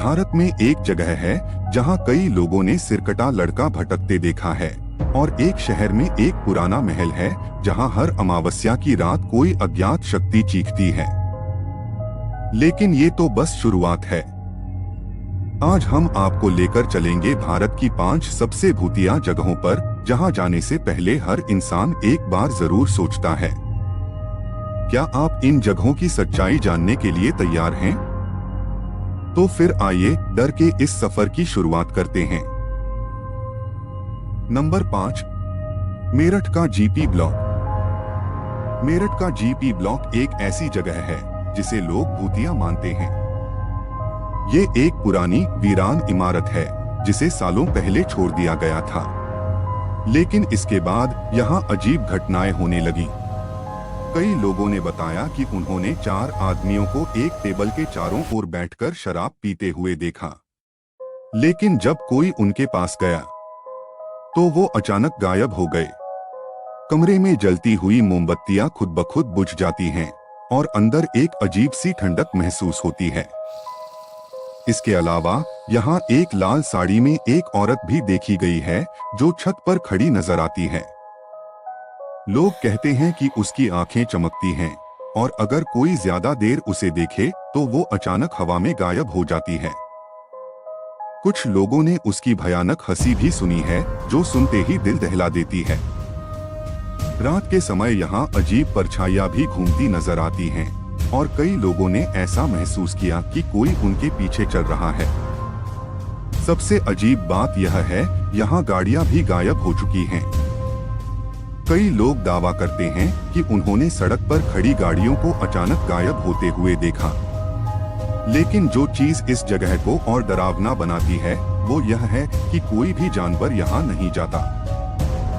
भारत में एक जगह है जहां कई लोगों ने सिरकटा लड़का भटकते देखा है और एक शहर में एक पुराना महल है जहां हर अमावस्या की रात कोई अज्ञात शक्ति चीखती है। लेकिन ये तो बस शुरुआत है। आज हम आपको लेकर चलेंगे भारत की 5 सबसे भूतिया जगहों पर जहां जाने से पहले हर इंसान एक बार जरूर सोचता है। क्या आप इन जगहों की सच्चाई जानने के लिए तैयार हैं? तो फिर आइए डर के इस सफर की शुरुआत करते हैं। नंबर 5, मेरठ का जीपी ब्लॉक। मेरठ का जीपी ब्लॉक एक ऐसी जगह है जिसे लोग भूतिया मानते हैं। ये एक पुरानी वीरान इमारत है जिसे सालों पहले छोड़ दिया गया था, लेकिन इसके बाद यहाँ अजीब घटनाएं होने लगी। कई लोगों ने बताया कि उन्होंने 4 आदमियों को एक टेबल के चारों ओर बैठकर शराब पीते हुए देखा, लेकिन जब कोई उनके पास गया तो वो अचानक गायब हो गए। कमरे में जलती हुई मोमबत्तियां खुद ब खुद बुझ जाती हैं और अंदर एक अजीब सी ठंडक महसूस होती है। इसके अलावा यहाँ एक लाल साड़ी में एक औरत भी देखी गई है जो छत पर खड़ी नजर आती है। लोग कहते हैं कि उसकी आंखें चमकती हैं और अगर कोई ज्यादा देर उसे देखे तो वो अचानक हवा में गायब हो जाती है। कुछ लोगों ने उसकी भयानक हंसी भी सुनी है जो सुनते ही दिल दहला देती है। रात के समय यहाँ अजीब परछाइयां भी घूमती नजर आती हैं और कई लोगों ने ऐसा महसूस किया कि कोई उनके पीछे चल रहा है। सबसे अजीब बात यह है, यहाँ गाड़ियां भी गायब हो चुकी हैं। कई लोग दावा करते हैं कि उन्होंने सड़क पर खड़ी गाड़ियों को अचानक गायब होते हुए देखा। लेकिन जो चीज इस जगह को और डरावना बनाती है वो यह है कि कोई भी जानवर यहाँ नहीं जाता।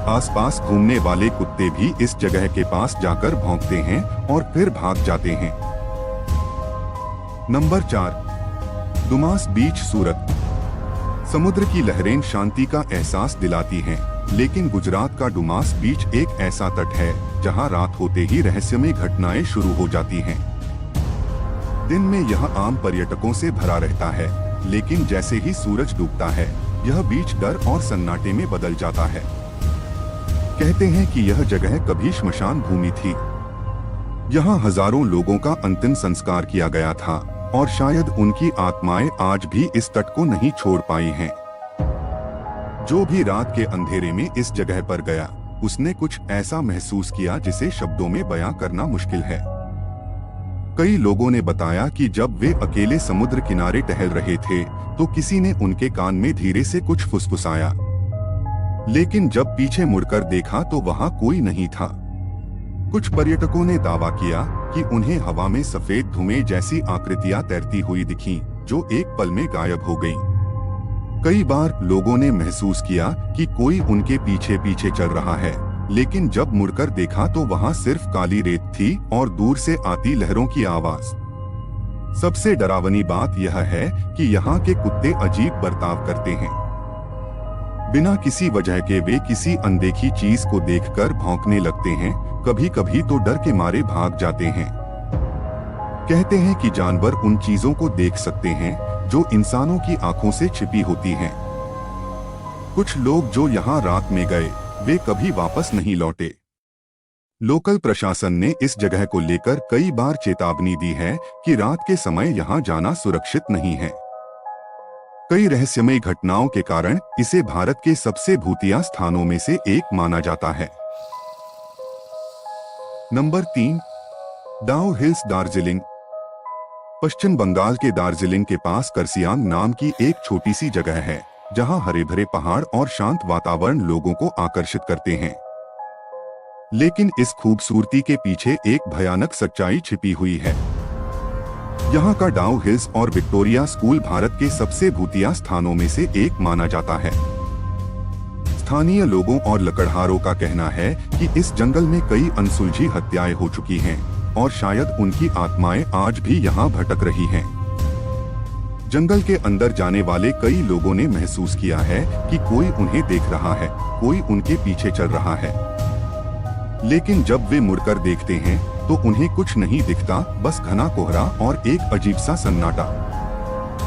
आसपास घूमने वाले कुत्ते भी इस जगह के पास जाकर भौंकते हैं और फिर भाग जाते हैं। नंबर 4, दुमास बीच, सूरत। समुद्र की लहरें शांति का एहसास दिलाती हैं, लेकिन गुजरात का डुमास बीच एक ऐसा तट है जहां रात होते ही रहस्यमय घटनाएं शुरू हो जाती हैं। दिन में यह आम पर्यटकों से भरा रहता है, लेकिन जैसे ही सूरज डूबता है यह बीच डर और सन्नाटे में बदल जाता है। कहते हैं कि यह जगह कभी श्मशान भूमि थी। यहाँ हजारों लोगों का अंतिम संस्कार किया गया था और शायद उनकी आत्माएं आज भी इस तट को नहीं छोड़ पाई हैं। जो भी रात के अंधेरे में इस जगह पर गया उसने कुछ ऐसा महसूस किया जिसे शब्दों में बयां करना मुश्किल है। कई लोगों ने बताया कि जब वे अकेले समुद्र किनारे टहल रहे थे तो किसी ने उनके कान में धीरे से कुछ फुसफुसाया, लेकिन जब पीछे मुड़कर देखा तो वहां कोई नहीं था। कुछ पर्यटकों ने दावा किया कि उन्हें हवा में सफेद धुएं जैसी आकृतियां तैरती हुई दिखीं, जो एक पल में गायब हो गईं। कई बार लोगों ने महसूस किया कि कोई उनके पीछे पीछे चल रहा है, लेकिन जब मुड़कर देखा तो वहां सिर्फ काली रेत थी और दूर से आती लहरों की आवाज। सबसे डरावनी बात यह है कि यहाँ के कुत्ते अजीब बर्ताव करते हैं। बिना किसी वजह के वे किसी अनदेखी चीज को देखकर भौंकने लगते हैं, कभी कभी तो डर के मारे भाग जाते हैं। कहते हैं कि जानवर उन चीजों को देख सकते हैं जो इंसानों की आंखों से छिपी होती हैं। कुछ लोग जो यहाँ रात में गए वे कभी वापस नहीं लौटे। लोकल प्रशासन ने इस जगह को लेकर कई बार चेतावनी दी है कि रात के समय यहाँ जाना सुरक्षित नहीं है। कई रहस्यमय घटनाओं के कारण इसे भारत के सबसे भूतिया स्थानों में से एक माना जाता है। नंबर 3, डाउ हिल्स, दार्जिलिंग। पश्चिम बंगाल के दार्जिलिंग के पास करसियांग नाम की एक छोटी सी जगह है जहां हरे भरे पहाड़ और शांत वातावरण लोगों को आकर्षित करते हैं। लेकिन इस खूबसूरती के पीछे एक भयानक सच्चाई छिपी हुई है। यहाँ का डाउ हिल्स और विक्टोरिया स्कूल भारत के सबसे भूतिया स्थानों में से एक माना जाता है। स्थानीय लोगों और लकड़हारों का कहना है कि इस जंगल में कई अनसुलझी हत्याएं हो चुकी हैं और शायद उनकी आत्माएं आज भी यहाँ भटक रही हैं। जंगल के अंदर जाने वाले कई लोगों ने महसूस किया है कि कोई उन्हें देख रहा है, कोई उनके पीछे चल रहा है। लेकिन जब वे मुड़कर देखते हैं तो उन्हें कुछ नहीं दिखता, बस घना कोहरा और एक अजीब सा सन्नाटा।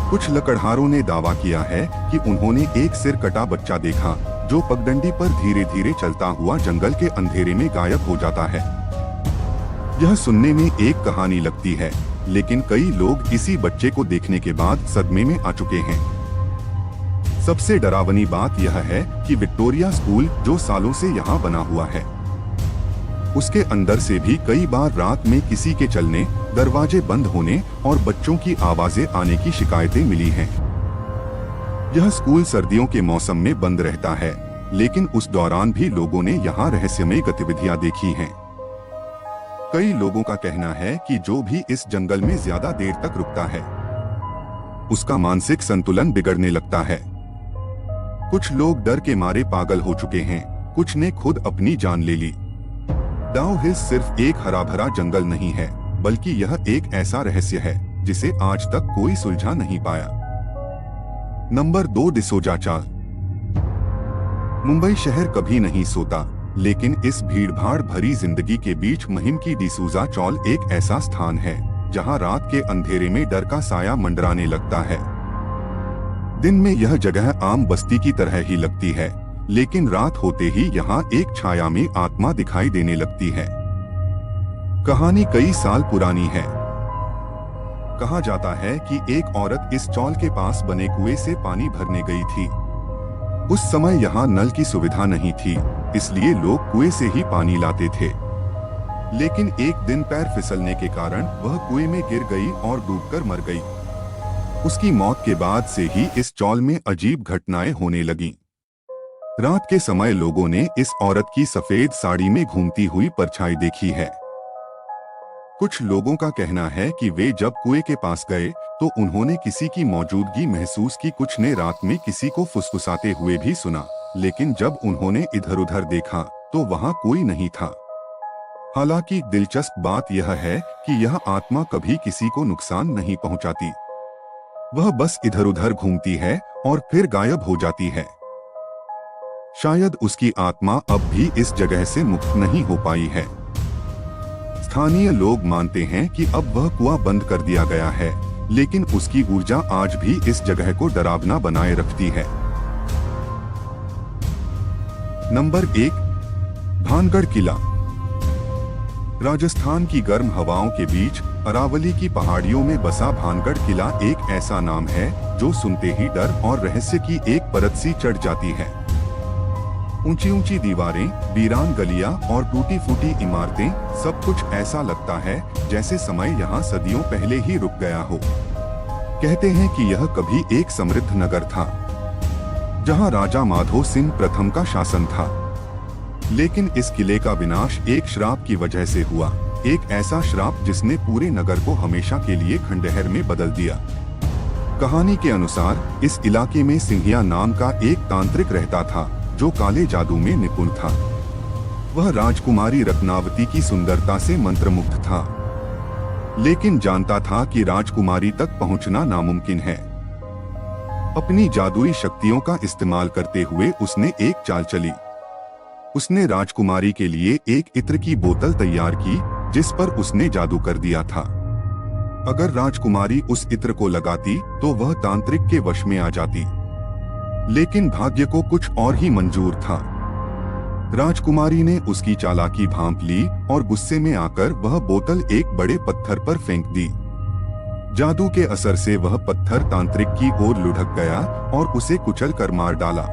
कुछ लकड़हारों ने दावा किया है कि उन्होंने एक सिर कटा बच्चा देखा जो पगडंडी पर धीरे धीरे चलता हुआ जंगल के अंधेरे में गायब हो जाता है। यह सुनने में एक कहानी लगती है, लेकिन कई लोग इसी बच्चे को देखने के बाद सदमे में आ चुके हैं। सबसे डरावनी बात यह है कि विक्टोरिया स्कूल जो सालों से यहाँ बना हुआ है, उसके अंदर से भी कई बार रात में किसी के चलने, दरवाजे बंद होने और बच्चों की आवाजें आने की शिकायतें मिली हैं। यह स्कूल सर्दियों के मौसम में बंद रहता है, लेकिन उस दौरान भी लोगों ने यहाँ रहस्यमय गतिविधियां देखी हैं। कई लोगों का कहना है कि जो भी इस जंगल में ज्यादा देर तक रुकता है, उसका मानसिक संतुलन बिगड़ने लगता है। कुछ लोग डर के मारे पागल हो चुके हैं, कुछ ने खुद अपनी जान ले ली। डाउ हिल्स सिर्फ एक हरा भरा जंगल नहीं है, बल्कि यह एक ऐसा रहस्य है जिसे आज तक कोई सुलझा नहीं पाया। नंबर 2, डिसोजा चाल। मुंबई शहर कभी नहीं सोता, लेकिन इस भीड़भाड़ भरी जिंदगी के बीच महिम की डिसूजा चौल एक ऐसा स्थान है जहां रात के अंधेरे में डर का साया मंडराने लगता है। दिन में यह जगह आम बस्ती की तरह ही लगती है, लेकिन रात होते ही यहाँ एक छाया में आत्मा दिखाई देने लगती है। कहानी कई साल पुरानी है। कहा जाता है कि एक औरत इस चौल के पास बने कुएं से पानी भरने गई थी। उस समय यहाँ नल की सुविधा नहीं थी, इसलिए लोग कुएं से ही पानी लाते थे। लेकिन एक दिन पैर फिसलने के कारण वह कुएं में गिर गई और डूबकर मर गई। उसकी मौत के बाद से ही इस चौल में अजीब घटनाएं होने लगीं। रात के समय लोगों ने इस औरत की सफेद साड़ी में घूमती हुई परछाई देखी है। कुछ लोगों का कहना है कि वे जब कुएं के पास गए तो उन्होंने किसी की मौजूदगी महसूस की। कुछ ने रात में किसी को फुसफुसाते हुए भी सुना, लेकिन जब उन्होंने इधर उधर देखा तो वहां कोई नहीं था। हालांकि दिलचस्प बात यह है कि यह आत्मा कभी किसी को नुकसान नहीं पहुंचाती। वह बस इधर उधर घूमती है और फिर गायब हो जाती है। शायद उसकी आत्मा अब भी इस जगह से मुक्त नहीं हो पाई है। स्थानीय लोग मानते हैं कि अब वह कुआं बंद कर दिया गया है, लेकिन उसकी ऊर्जा आज भी इस जगह को डरावना बनाए रखती है। नंबर 1, भानगढ़ किला। राजस्थान की गर्म हवाओं के बीच अरावली की पहाड़ियों में बसा भानगढ़ किला एक ऐसा नाम है जो सुनते ही डर और रहस्य की एक परत सी चढ़ जाती है। ऊंची ऊंची दीवारें, वीरान गलियां और टूटी फूटी इमारतें, सब कुछ ऐसा लगता है जैसे समय यहाँ सदियों पहले ही रुक गया हो। कहते हैं कि यह कभी एक समृद्ध नगर था जहाँ राजा माधो सिंह प्रथम का शासन था, लेकिन इस किले का विनाश एक श्राप की वजह से हुआ। एक ऐसा श्राप जिसने पूरे नगर को हमेशा के लिए खंडहर में बदल दिया। कहानी के अनुसार इस इलाके में सिंघिया नाम का एक तांत्रिक रहता था जो काले जादू में निपुण था। वह राजकुमारी रत्नावती की सुंदरता से मंत्रमुग्ध था, लेकिन जानता था कि राजकुमारी तक पहुंचना नामुमकिन है। अपनी जादुई शक्तियों का इस्तेमाल करते हुए उसने एक चाल चली। उसने राजकुमारी के लिए एक इत्र की बोतल तैयार की जिस पर उसने जादू कर दिया था। अगर राजकुमारी उस इत्र को लगाती तो वह तांत्रिक के वश में आ जाती, लेकिन भाग्य को कुछ और ही मंजूर था। राजकुमारी ने उसकी चालाकी भांप ली और गुस्से में आकर वह बोतल एक बड़े पत्थर पर फेंक दी। जादू के असर से वह पत्थर तांत्रिक की ओर लुढ़क गया और उसे कुचल कर मार डाला।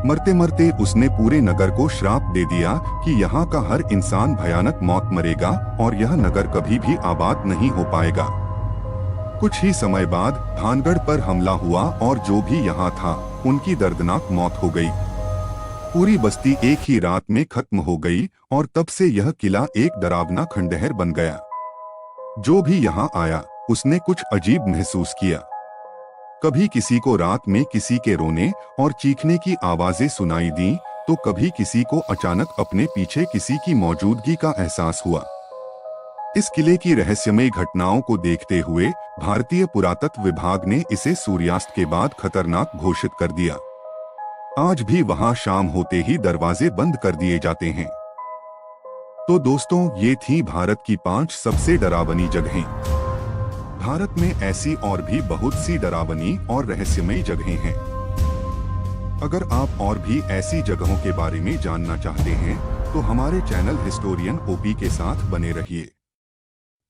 मरते मरते उसने पूरे नगर को श्राप दे दिया कि यहाँ का हर इंसान भयानक मौत मरेगा और यह नगर कभी भी आबाद नहीं हो पाएगा। कुछ ही समय बाद भानगढ़ पर हमला हुआ और जो भी यहाँ था उनकी दर्दनाक मौत हो गई। पूरी बस्ती एक ही रात में खत्म हो गई और तब से यह किला एक डरावना खंडहर बन गया। जो भी यहाँ आया उसने कुछ अजीब महसूस किया। कभी किसी को रात में किसी के रोने और चीखने की आवाजें सुनाई दी तो कभी किसी को अचानक अपने पीछे किसी की मौजूदगी का एहसास हुआ। इस किले की रहस्यमय घटनाओं को देखते हुए भारतीय पुरातत्व विभाग ने इसे सूर्यास्त के बाद खतरनाक घोषित कर दिया। आज भी वहां शाम होते ही दरवाजे बंद कर दिए जाते हैं। तो दोस्तों, ये थी भारत की 5 सबसे डरावनी जगहें। भारत में ऐसी और भी बहुत सी डरावनी और रहस्यमयी जगहें हैं। अगर आप और भी ऐसी जगहों के बारे में जानना चाहते हैं तो हमारे चैनल हिस्टोरियन ओपी के साथ बने रहिए।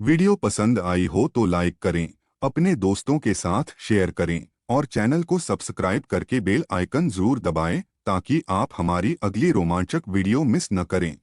वीडियो पसंद आई हो तो लाइक करें, अपने दोस्तों के साथ शेयर करें और चैनल को सब्सक्राइब करके बेल आइकन जरूर दबाएं ताकि आप हमारी अगली रोमांचक वीडियो मिस न करें।